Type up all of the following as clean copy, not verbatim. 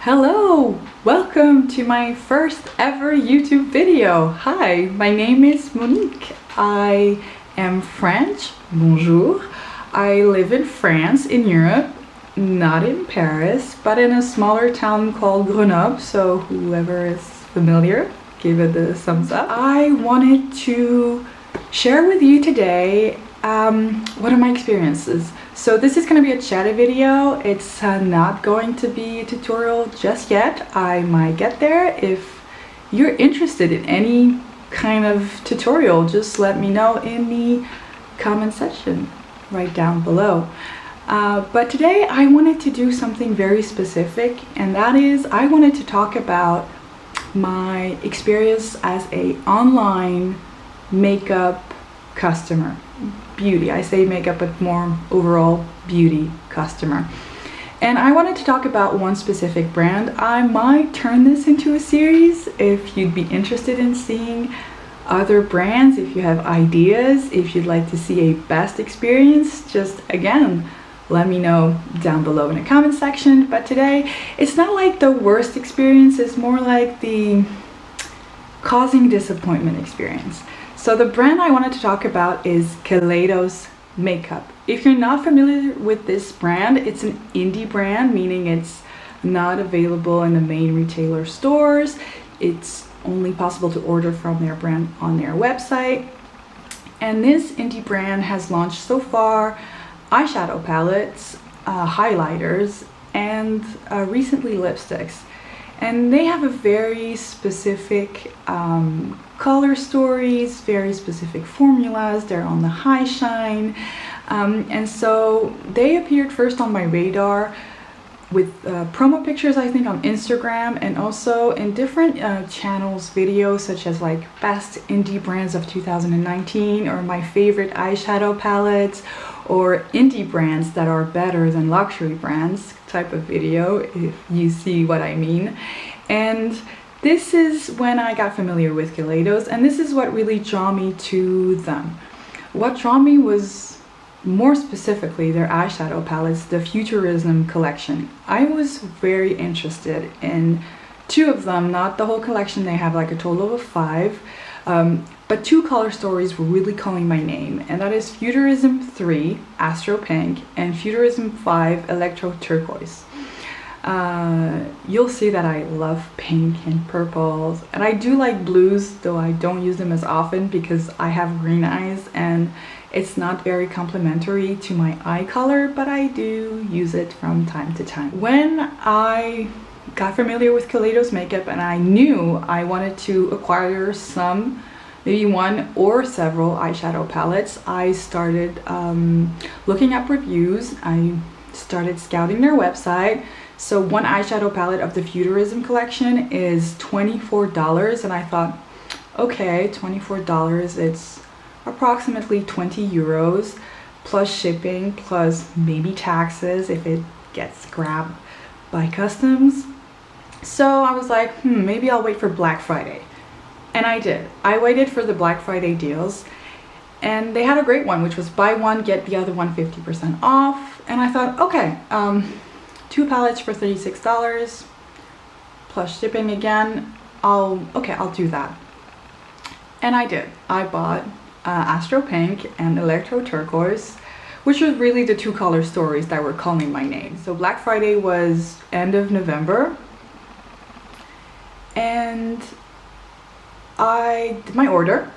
Hello! Welcome to my first ever YouTube video. Hi, my name is Monique. I am French. Bonjour. I live in France, in Europe, not in Paris, but in a smaller town called Grenoble, so whoever is familiar, give it a thumbs up. I wanted to share with you today what are my experiences. So this is going to be a chatty video. It's not going to be a tutorial just yet. I might get there. If you're interested in any kind of tutorial, just let me know in the comment section right down below. But today I wanted to do something very specific, and that is I wanted to talk about my experience as a online makeup customer. Beauty, I say makeup, but more overall beauty customer. And I wanted to talk about one specific brand. I might turn this into a series if you'd be interested in seeing other brands, if you have ideas, if you'd like to see a best experience, just again, let me know down below in the comment section. But today, it's not like the worst experience, it's more like the causing disappointment experience. So the brand I wanted to talk about is Kaleidos Makeup. If you're not familiar with this brand, it's an indie brand, meaning it's not available in the main retailer stores. It's only possible to order from their brand on their website. And this indie brand has launched so far eyeshadow palettes, highlighters, and recently lipsticks. And they have a very specific color stories, very specific formulas. They're on the high shine. And so they appeared first on my radar with promo pictures, I think, on Instagram, and also in different channels, videos such as like best indie brands of 2019, or my favorite eyeshadow palettes, or indie brands that are better than luxury brands type of video, if you see what I mean. And this is when I got familiar with Kaleidos, and this is what really drew me to them. What drew me was more specifically their eyeshadow palettes, the Futurism collection. I was very interested in two of them, not the whole collection. They have like a total of 5, but 2 color stories were really calling my name, and that is Futurism 3 Astro Pink and Futurism 5 Electro Turquoise. You'll see that I love pink and purples, and I do like blues, though I don't use them as often because I have green eyes and it's not very complementary to my eye color, but I do use it from time to time. When I got familiar with Kaleidos Makeup and I knew I wanted to acquire some, maybe one or several eyeshadow palettes, I started looking up reviews. I started scouting their website. So one eyeshadow palette of the Futurism collection is $24, and I thought, okay, $24, it's approximately 20 euros plus shipping, plus maybe taxes if it gets grabbed by customs. So I was like, maybe I'll wait for Black Friday. And I did. I waited for the Black Friday deals, and they had a great one, which was buy one, get the other one 50% off. And I thought, okay, 2 palettes for $36 plus shipping again. I'll do that. And I did. I bought Astro Pink and Electro Turquoise, which was really the 2 color stories that were calling my name. So Black Friday was end of November, and I did my order,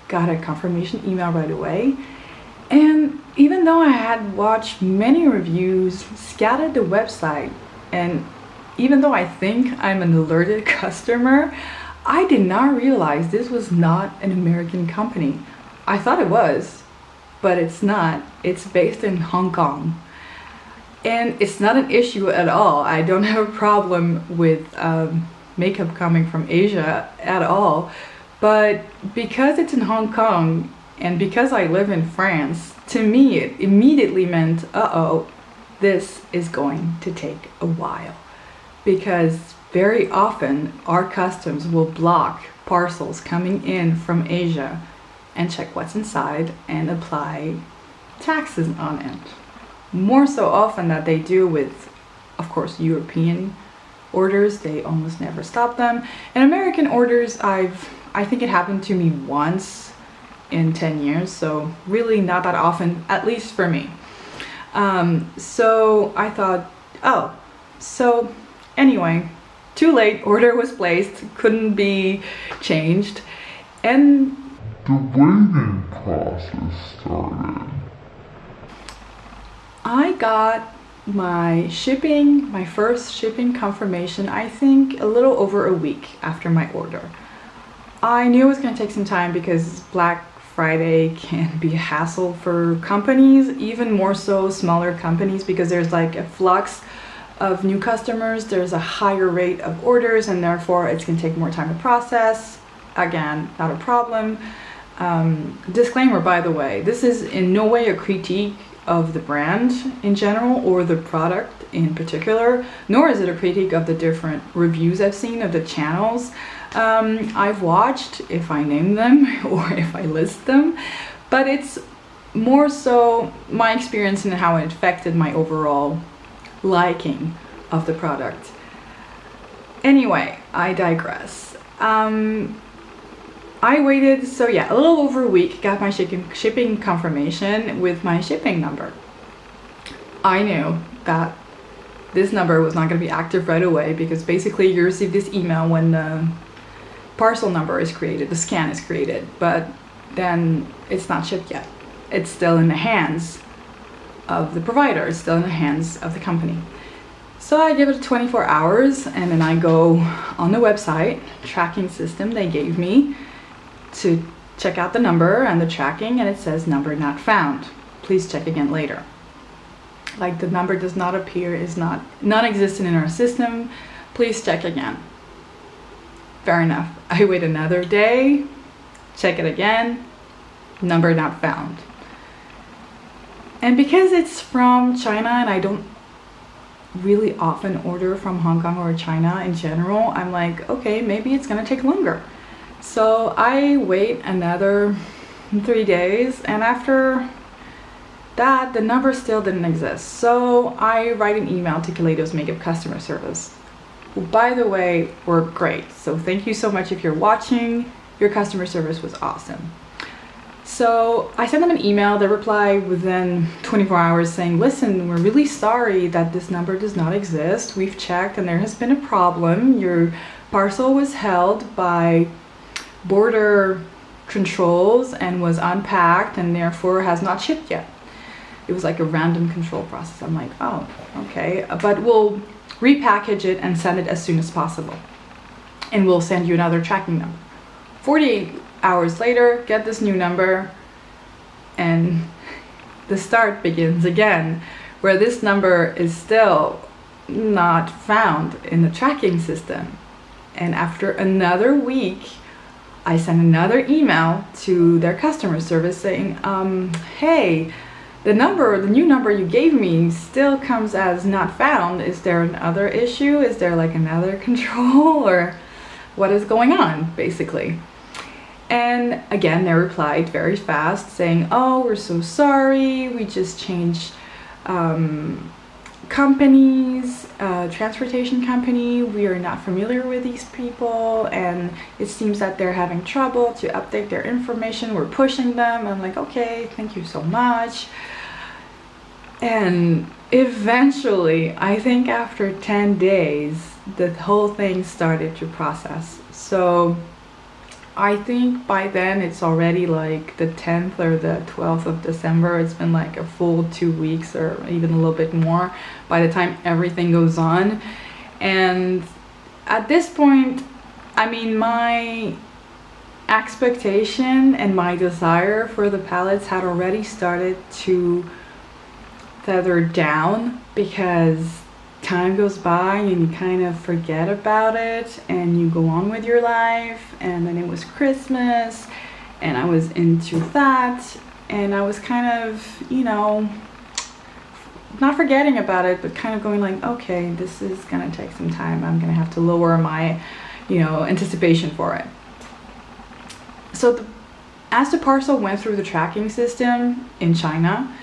got a confirmation email right away. And even though I had watched many reviews, scouted the website, and even though I think I'm an alerted customer, I did not realize this was not an American company. I thought it was, but it's not. It's based in Hong Kong. And it's not an issue at all. I don't have a problem with makeup coming from Asia at all. But because it's in Hong Kong, and because I live in France, to me it immediately meant, uh-oh, this is going to take a while. Because very often our customs will block parcels coming in from Asia and check what's inside and apply taxes on it. More so often that they do with, of course, European orders, they almost never stop them. And American orders, I think it happened to me once in 10 years, so really not that often, at least for me. So I thought, oh, so anyway, too late, order was placed, couldn't be changed, and the waiting process started. I got my first shipping confirmation, I think a little over a week after my order. I knew it was going to take some time because Black Friday can be a hassle for companies, even more so smaller companies, because there's like a flux of new customers, there's a higher rate of orders, and therefore it's going to take more time to process. Again, not a problem. Disclaimer, by the way, this is in no way a critique of the brand in general or the product in particular, nor is it a critique of the different reviews I've seen of the channels I've watched, if I name them or if I list them, but it's more so my experience and how it affected my overall liking of the product. Anyway, I digress. I waited, so yeah, a little over a week, got my shipping confirmation with my shipping number. I knew that this number was not going to be active right away, because basically you receive this email when the parcel number is created, the scan is created, but then it's not shipped yet. It's still in the hands of the provider, it's still in the hands of the company. So I give it 24 hours, and then I go on the website tracking system they gave me to check out the number and the tracking, and it says number not found. Please check again later. Like, the number does not appear, is non-existent in our system. Please check again. Fair enough. I wait another day, check it again, number not found. And because it's from China and I don't really often order from Hong Kong or China in general, I'm like, okay, maybe it's gonna take longer. So I wait another 3 days, and after that the number still didn't exist. So I write an email to Kaleidos Makeup customer service, who, by the way, were great. So thank you so much if you're watching. Your customer service was awesome. So I sent them an email. They replied within 24 hours saying, listen, we're really sorry that this number does not exist. We've checked and there has been a problem. Your parcel was held by border controls and was unpacked and therefore has not shipped yet. It was like a random control process. I'm like, oh, okay, but we'll repackage it and send it as soon as possible. And we'll send you another tracking number. 48 hours later, get this new number, and the start begins again, where this number is still not found in the tracking system. And after another week, I sent another email to their customer service saying, hey, the new number you gave me still comes as not found. Is there another issue? Is there like another control, or what is going on, basically? And again, they replied very fast saying, oh, we're so sorry. We just changed companies, transportation company. We are not familiar with these people, and it seems that they're having trouble to update their information. We're pushing them. I'm like, okay, thank you so much. And eventually, I think after 10 days, the whole thing started to process. So I think by then it's already like the 10th or the 12th of December. It's been like a full 2 weeks or even a little bit more by the time everything goes on. And at this point, I mean, my expectation and my desire for the palettes had already started to feather down, because time goes by and you kind of forget about it and you go on with your life. And then it was Christmas and I was into that, and I was kind of, you know, not forgetting about it, but kind of going like, okay, this is gonna take some time. I'm gonna have to lower my, you know, anticipation for it. So as the parcel went through the tracking system in China,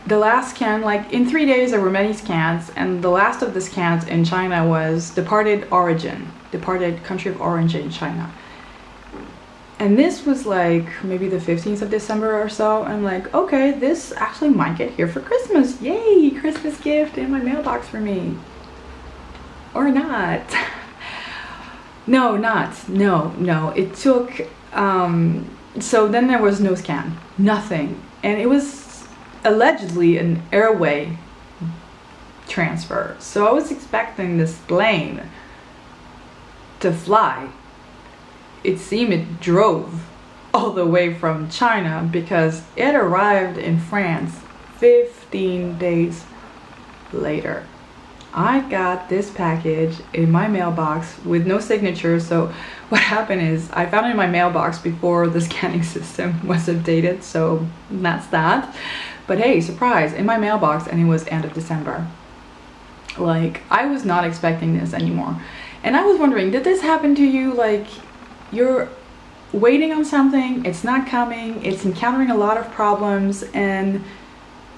the last scan, like in 3 days there were many scans, and the last of the scans in China was departed country of origin, China. And this was like maybe the 15th of December or so. I'm like, okay, this actually might get here for Christmas. Yay, Christmas gift in my mailbox for me. Or not. No, it took, so then there was no scan, nothing. And it was allegedly an airway transfer. So I was expecting this plane to fly. It seemed it drove all the way from China because it arrived in France 15 days later. I got this package in my mailbox with no signature. So what happened is I found it in my mailbox before the scanning system was updated, so that's that. But hey, surprise, in my mailbox, and it was end of December. Like, I was not expecting this anymore. And I was wondering, did this happen to you? Like, you're waiting on something, it's not coming, it's encountering a lot of problems, and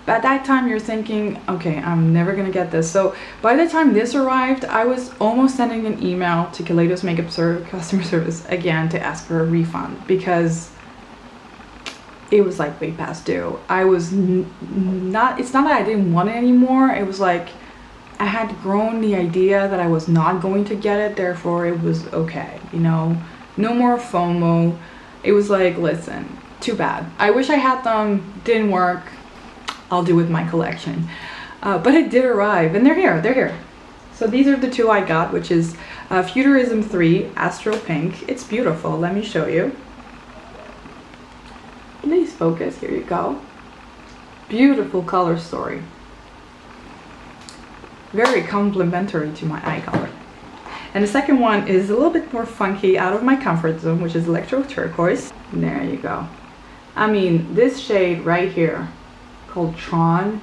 at that time you're thinking, okay, I'm never gonna get this. So by the time this arrived, I was almost sending an email to Kaleidos Makeup customer service again to ask for a refund, because it was like way past due. I was not, it's not that I didn't want it anymore, it was like I had grown the idea that I was not going to get it, therefore it was okay, you know, no more FOMO. It was like, listen, too bad. I wish I had them, didn't work, I'll do with my collection. But it did arrive, and they're here. So these are the two I got, which is Futurism 3 Astral Pink. It's beautiful, let me show you. Please focus, here you go. Beautiful color story. Very complementary to my eye color. And the second one is a little bit more funky, out of my comfort zone, which is Electro Turquoise. And there you go. I mean, this shade right here, called Tron,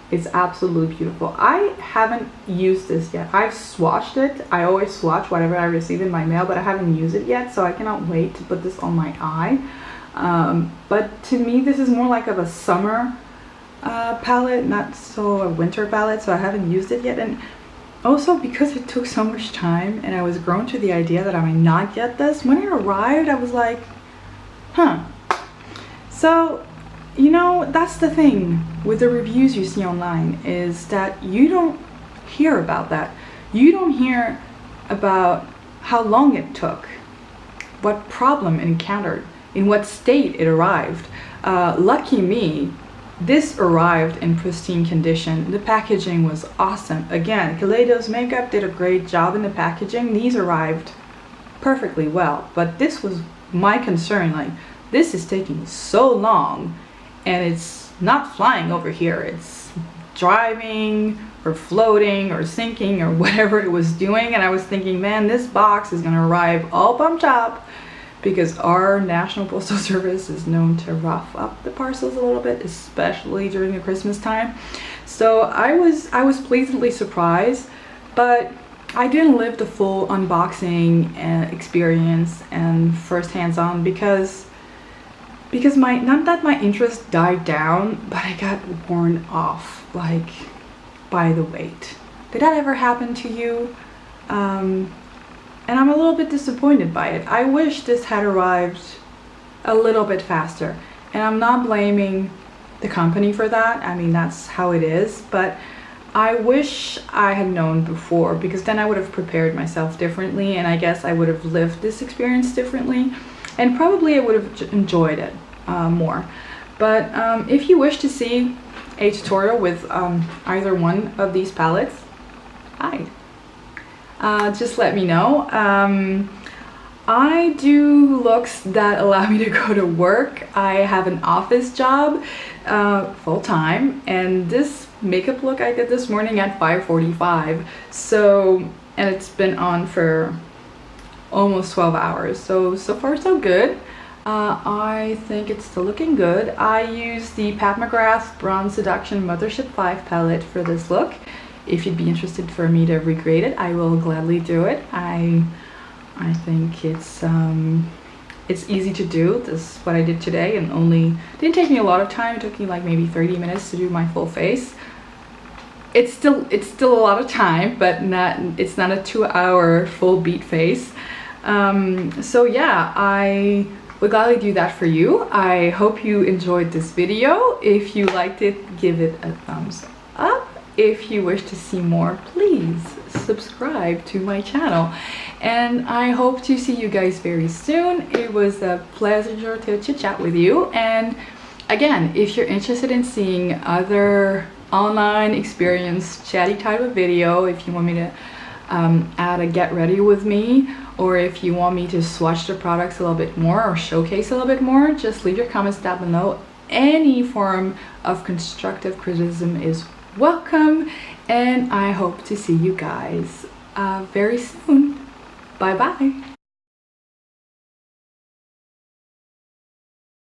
is absolutely beautiful. I haven't used this yet. I've swatched it. I always swatch whatever I receive in my mail, but I haven't used it yet, so I cannot wait to put this on my eye. But to me, this is more like of a summer palette, not so a winter palette, so I haven't used it yet. And also, because it took so much time and I was grown to the idea that I might not get this, when it arrived, I was like, huh. So, you know, that's the thing with the reviews you see online, is that you don't hear about that. You don't hear about how long it took, what problem it encountered, in what state it arrived. Lucky me, this arrived in pristine condition. The packaging was awesome. Again, Kaleidos Makeup did a great job in the packaging. These arrived perfectly well, but this was my concern. Like, this is taking so long, and it's not flying over here. It's driving or floating or sinking or whatever it was doing. And I was thinking, man, this box is gonna arrive all bumped up, because our National Postal Service is known to rough up the parcels a little bit, especially during the Christmas time. So I was pleasantly surprised, but I didn't live the full unboxing experience and first hands-on because my, not that my interest died down, but I got worn off, like, by the wait. Did that ever happen to you? And I'm a little bit disappointed by it. I wish this had arrived a little bit faster. And I'm not blaming the company for that. I mean, that's how it is. But I wish I had known before, because then I would have prepared myself differently, and I guess I would have lived this experience differently. And probably I would have enjoyed it more. But if you wish to see a tutorial with either one of these palettes, hi. Just let me know. I do looks that allow me to go to work. I have an office job full-time, and this makeup look I did this morning at 5:45. So, and it's been on for almost 12 hours. So far so good. I think it's still looking good. I used the Mc Grath Seduction Mothership 5 palette for this look. If you'd be interested for me to recreate it, I will gladly do it. I think it's it's easy to do. This is what I did today, and didn't take me a lot of time. It took me like maybe 30 minutes to do my full face. It's still a lot of time, but it's not a 2-hour full beat face. So yeah, I would gladly do that for you. I hope you enjoyed this video. If you liked it, give it a thumbs up. If you wish to see more, please subscribe to my channel. And I hope to see you guys very soon. It was a pleasure to chit chat with you. And again, if you're interested in seeing other online experience chatty type of video, if you want me to add a get ready with me, or if you want me to swatch the products a little bit more or showcase a little bit more, just leave your comments down below. Any form of constructive criticism is welcome, and I hope to see you guys very soon. Bye bye.